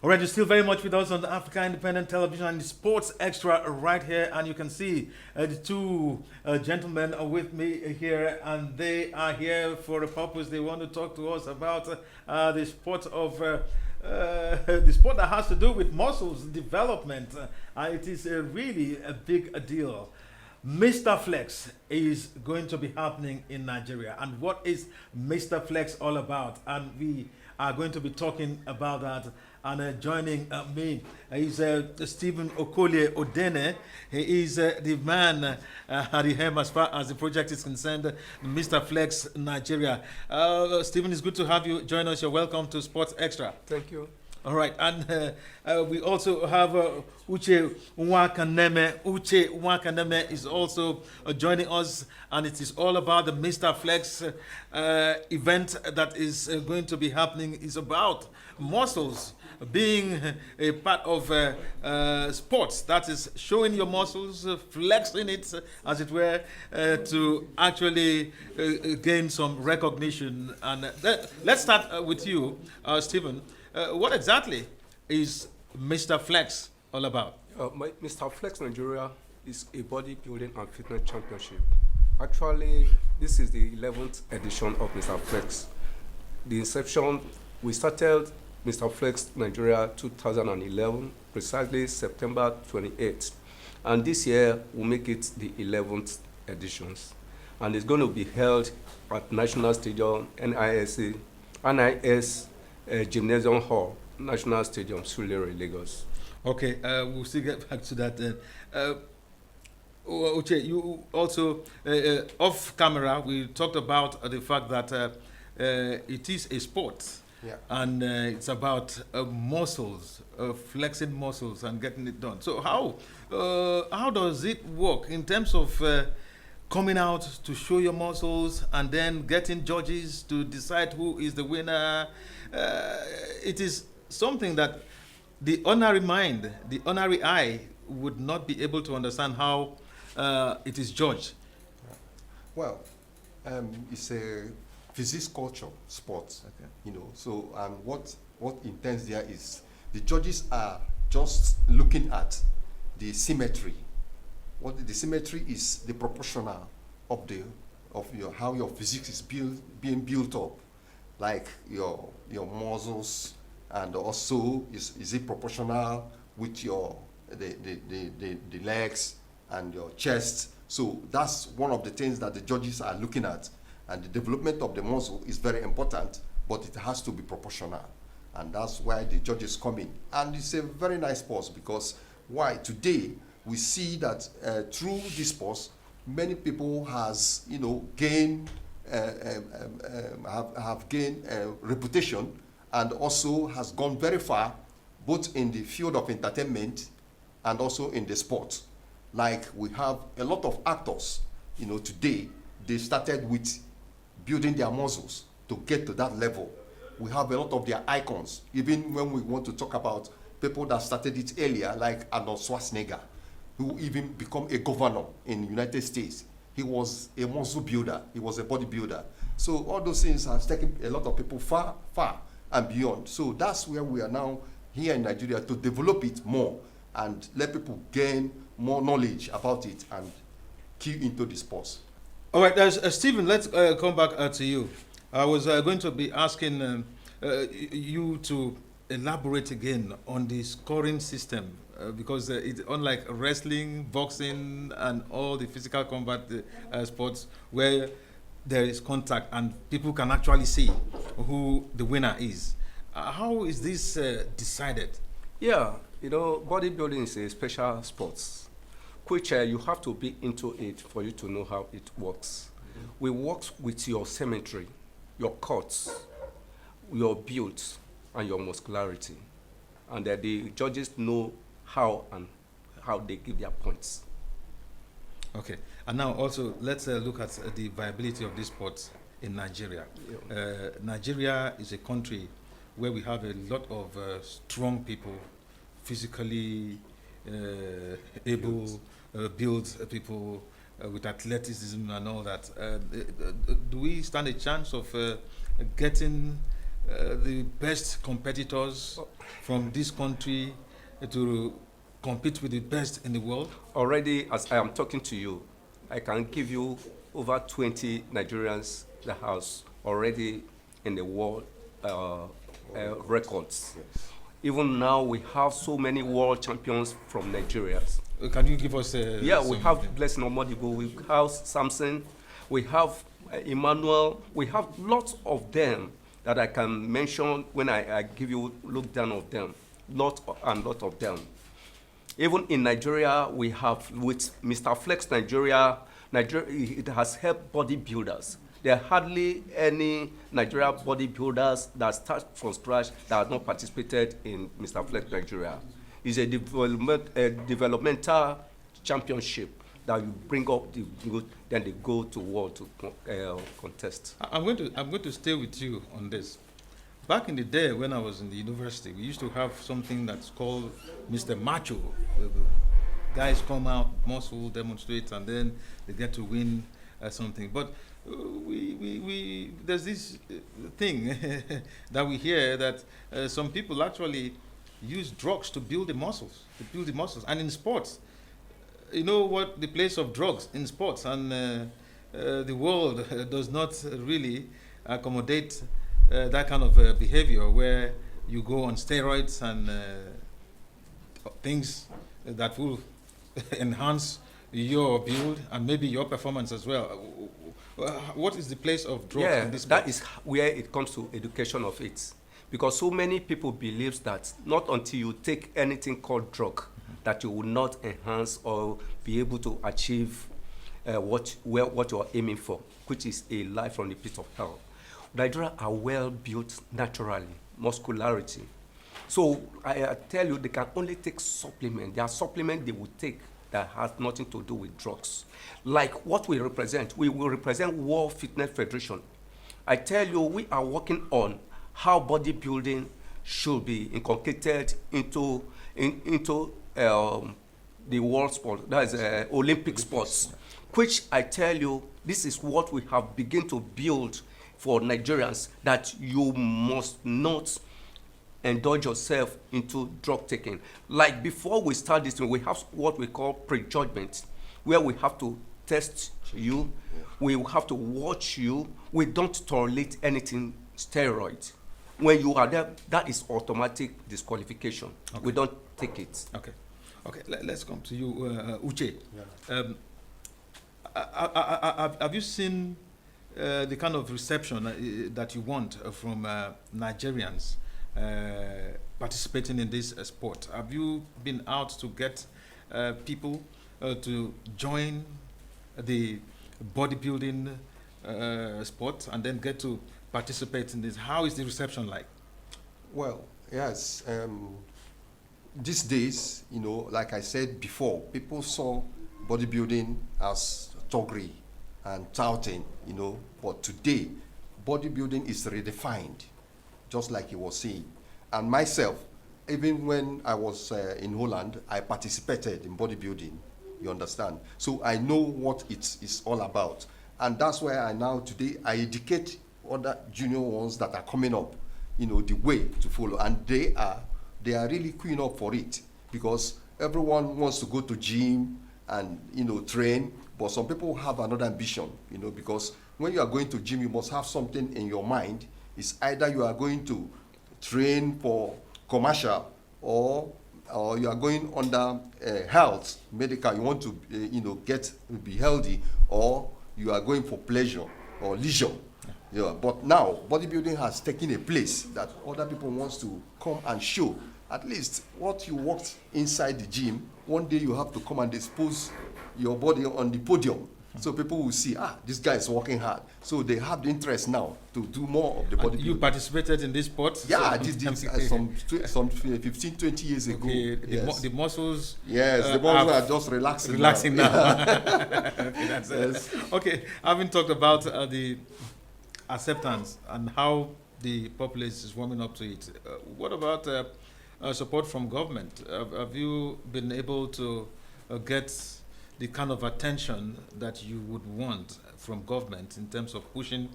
All right, you're still very much with us on the Africa Independent Television and Sports Extra right here, and you can see the two gentlemen are with me here, and they are here for a purpose. They want to talk to us about the sport of the sport that has to do with muscles development. It is really a big deal. Mr. Flex is going to be happening in Nigeria. And what is Mr. Flex all about? And we are going to be talking about that. And joining me is Stephen Okolie Odene. He is the man at the helm as far as the project is concerned, Mr. Flex Nigeria. Stephen, it's good to have you join us. You're welcome to Sports Extra. Thank you. All right, and we also have Uche Nwakaneme. Uche Nwakaneme is also joining us, and it is all about the Mr. Flex event that is going to be happening. It's about muscles being a part of sports. That is showing your muscles, flexing it, as it were, to actually gain some recognition. And let's start with you, Stephen. What exactly is Mr. Flex all about? Mr. Flex Nigeria is a bodybuilding and fitness championship. Actually, this is the 11th edition of Mr. Flex. The inception, we started Mr. Flex Nigeria 2011, precisely September 28th. And this year, we'll make it the 11th editions. And it's going to be held at National Stadium, NIS Gymnasium Hall, National Stadium, Surulere, Lagos. Okay, we'll still get back to that then. Uche, you also, off camera, we talked about the fact that it is a sport. Yeah. And it's about muscles, flexing muscles and getting it done. So how does it work in terms of coming out to show your muscles and then getting judges to decide who is the winner? It is something that the ordinary mind, the ordinary eye would not be able to understand how it is judged. Well, it's a physics culture sports, Okay. So what intends there is the judges are just looking at the symmetry. What the symmetry is the proportional of your how your physics is being built up, like your muscles, and also is it proportional with your the legs and your chest. So that's one of the things that the judges are looking at. And the development of the muscle is very important, but it has to be proportional. And that's why the judges come in. And it's a very nice sport because why? Today, we see that through this sport, many people has, gained, have gained reputation and also has gone very far, both in the field of entertainment and also in the sport. Like we have a lot of actors, today, they started with building their muscles to get to that level. We have a lot of their icons, even when we want to talk about people that started it earlier, like Arnold Schwarzenegger, who even become a governor in the United States. He was a muscle builder, he was a bodybuilder. So all those things have taken a lot of people far, far and beyond. So that's where we are now here in Nigeria to develop it more and let people gain more knowledge about it and key into the sports. All right, Stephen, let's come back to you. I was going to be asking you to elaborate again on the scoring system because it's unlike wrestling, boxing, and all the physical combat sports where there is contact and people can actually see who the winner is. How is this decided? Yeah, bodybuilding is a special sport, which you have to be into it for you to know how it works. Mm-hmm. We work with your symmetry, your cuts, your build, and your muscularity. And the judges know how they give their points. Okay, and now also let's look at the viability of this sport in Nigeria. Yeah. Nigeria is a country where we have a lot of strong people, physically able, build people with athleticism and all that. Do we stand a chance of getting the best competitors from this country to compete with the best in the world? Already, as I am talking to you, I can give you over 20 Nigerians that has already in the world records. Yes. Even now, we have so many world champions from Nigeria. Can you give us Yeah, we some- have Blessing Omodibo, we have Samson, we have Emmanuel, we have lots of them that I can mention when I give you look down of them, lot of them. Even in Nigeria, we have with Mr. Flex Nigeria, it has helped bodybuilders. There are hardly any Nigeria bodybuilders that start from scratch that have not participated in Mr. Flex Nigeria. It's a developmental championship that you bring up the good, then they go to world to contest. I'm going to stay with you on this. Back in the day when I was in the university, we used to have something that's called Mr. Macho. The guys come out, muscle, demonstrate, and then they get to win something. But there's this thing that we hear that some people actually use drugs to build the muscles, And in sports, you know what the place of drugs in sports, and the world does not really accommodate that kind of behavior where you go on steroids and things that will enhance your build and maybe your performance as well. What is the place of drugs in this sport? That is where it comes to education of it. Because so many people believe that not until you take anything called drug that you will not enhance or be able to achieve what you are aiming for, which is a life from the pit of hell. Nigeria are well built naturally, muscularity. So I tell you, they can only take supplement. There are supplements they will take that has nothing to do with drugs. Like what we represent, we will represent World Fitness Federation. I tell you, we are working on how bodybuilding should be inculcated into the world sport, that is Olympic sports, which I tell you, this is what we have begun to build for Nigerians, that you must not indulge yourself into drug taking. Like before we start this, we have what we call prejudgment, where we have to test you, we have to watch you, we don't tolerate anything steroid. When you are there, that is automatic disqualification. Okay. We don't take it. Okay. Let's come to you, Uche. Yeah. Have you seen the kind of reception that you want from Nigerians participating in this sport? Have you been out to get people to join the bodybuilding sport and then get to participate in this? How is the reception like? Well, yes. These days, like I said before, people saw bodybuilding as toggery and touting, but today, bodybuilding is redefined, just like he was saying. And myself, even when I was in Holland, I participated in bodybuilding, you understand? So I know what it is all about. And that's why today, I educate other junior ones that are coming up, the way to follow. And they are really queuing up for it, because everyone wants to go to gym and, train, but some people have another ambition, because when you are going to gym, you must have something in your mind. It's either you are going to train for commercial, or you are going under health, medical, you want to, be healthy, or you are going for pleasure or leisure. Yeah, but now bodybuilding has taken a place that other people wants to come and show. At least what you worked inside the gym, one day you have to come and expose your body on the podium. So people will see, this guy is working hard. So they have the interest now to do more of the bodybuilding. You participated in this sport? Yeah, I did some 15, 20 years ago. Yes. The muscles. Yes, the muscles are just relaxing. Relaxing now. Okay, that's yes. Okay, having talked about the acceptance and how the populace is warming up to it, what about support from government? Have you been able to get the kind of attention that you would want from government in terms of pushing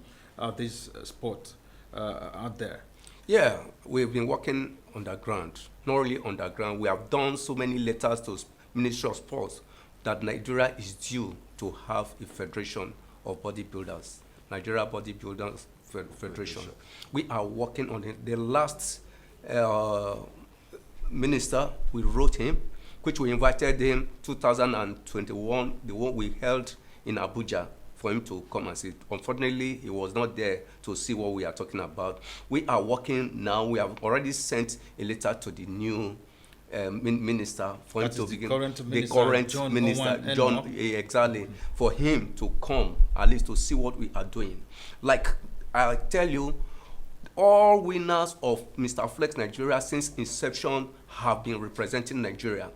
this sport out there? Yeah, we've been working underground, not really underground. We have done so many letters to Ministry of Sports that Nigeria is due to have a federation of bodybuilders, Nigeria Bodybuilders Federation. We are working on it. The last minister, we wrote him, which we invited him 2021, the one we held in Abuja, for him to come and see. Unfortunately, he was not there to see what we are talking about. We are working now. We have already sent a letter to the new minister for him to begin. The current minister, John, exactly, for him to come at least to see what we are doing. Like I tell you, all winners of Mr. Flex Nigeria since inception have been representing Nigeria.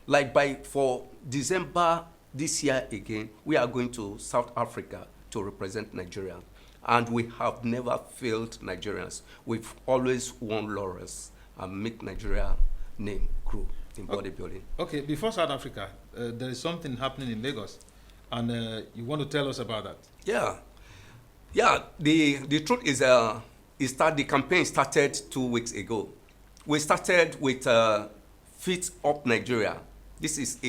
Like for December this year again, we are going to South Africa to represent Nigeria. And we have never failed Nigerians. We've always won laurels and make Nigeria name grow in bodybuilding. Okay, before South Africa, there is something happening in Lagos. And you want to tell us about that? Yeah. Yeah, the truth is the campaign started 2 weeks ago. We started with Fit Up Nigeria. This is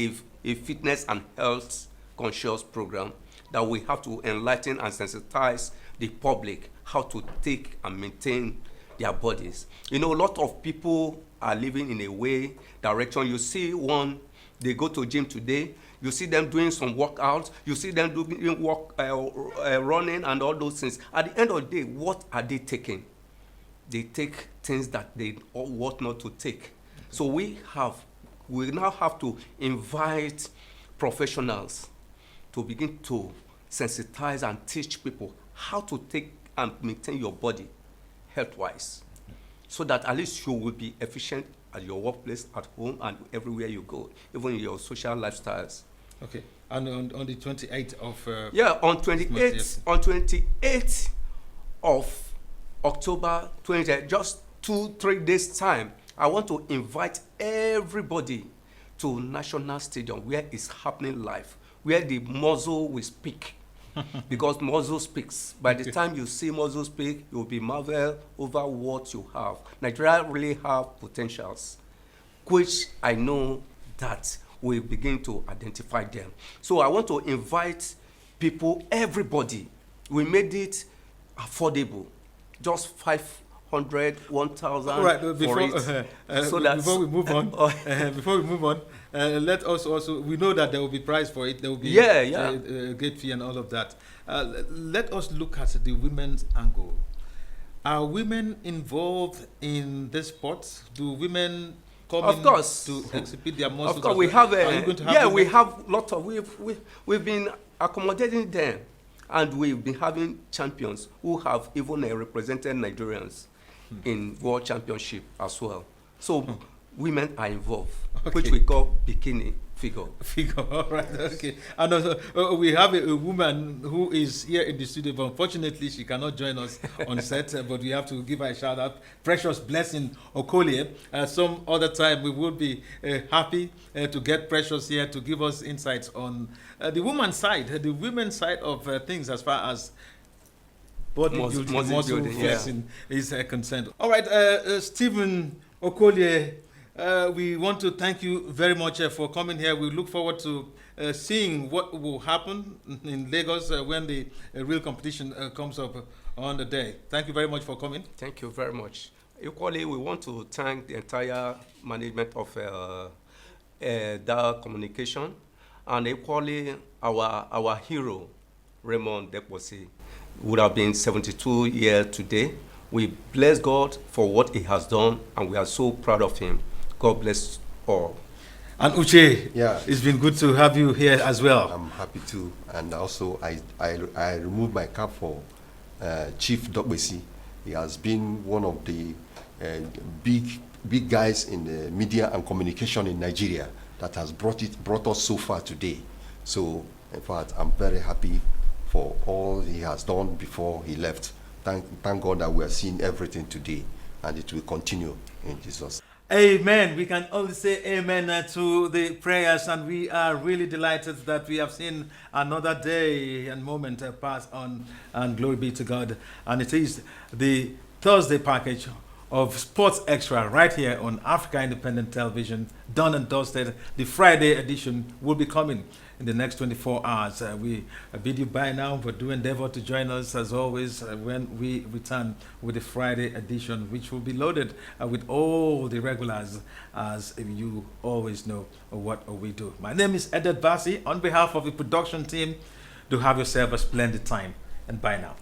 a fitness and health conscious program that we have to enlighten and sensitize the public how to take and maintain their bodies. You know, a lot of people are living in a way, direction. You see one, they go to gym today, you see them doing some workouts, you see them doing running and all those things. At the end of the day, what are they taking? They take things that they ought not to take. So we now have to invite professionals to begin to sensitize and teach people how to take and maintain your body health-wise, so that at least you will be efficient at your workplace, at home, and everywhere you go, even in your social lifestyles. Okay, and on the 28th of... on 28th of October 20, just 2-3 days time, I want to invite everybody to National Stadium where it's happening live, where the muzzle will speak. Because muzzle speaks. By the time you see muzzle speak, you'll be marveled over what you have. Nigeria really have potentials, which I know that we begin to identify them. So I want to invite people, everybody. We made it affordable, just 500, 1,000 right, for it. So that before we move on, let us also, we know that there will be price for it, there will be gate fee and all of that. Let us look at the women's angle. Are women involved in this sport? Do women come in to exhibit their muscles? Of course, we have we have lots of, we've been accommodating them, and we've been having champions who have even represented Nigerians in World Championship as well. So women are involved, which we call bikini figure. All right, okay. And also, we have a woman who is here in the studio, but unfortunately she cannot join us on set, but we have to give her a shout out. Precious Blessing Okolie. Some other time we would be happy to get Precious here to give us insights on the women's side of things as far as bodybuilding, muscle flexing is concerned. All right, Stephen Okolie, we want to thank you very much for coming here. We look forward to seeing what will happen in Lagos when the real competition comes up on the day. Thank you very much for coming. Thank you very much. Equally, we want to thank the entire management of Dar Communication, and equally our hero, Raymond Deposi, would have been 72 years today. We bless God for what he has done, and we are so proud of him. God bless all. And Uche, it's been good to have you here as well. I'm happy to, and also I remove my cap for Chief Dogbesi. He has been one of the big guys in the media and communication in Nigeria that has brought us so far today. So in fact, I'm very happy for all he has done before he left. Thank God that we are seeing everything today, and it will continue in Jesus. Amen. We can only say amen to the prayers, and we are really delighted that we have seen another day and moment pass on, and glory be to God. And it is the Thursday package of Sports Extra right here on Africa Independent Television. Done and dusted. The Friday edition will be coming in the next 24 hours. We bid you bye now, but do endeavor to join us as always when we return with the Friday edition, which will be loaded with all the regulars, as you always know what we do. My name is Edward Bassi. On behalf of the production team, do have yourself a splendid time, and bye now.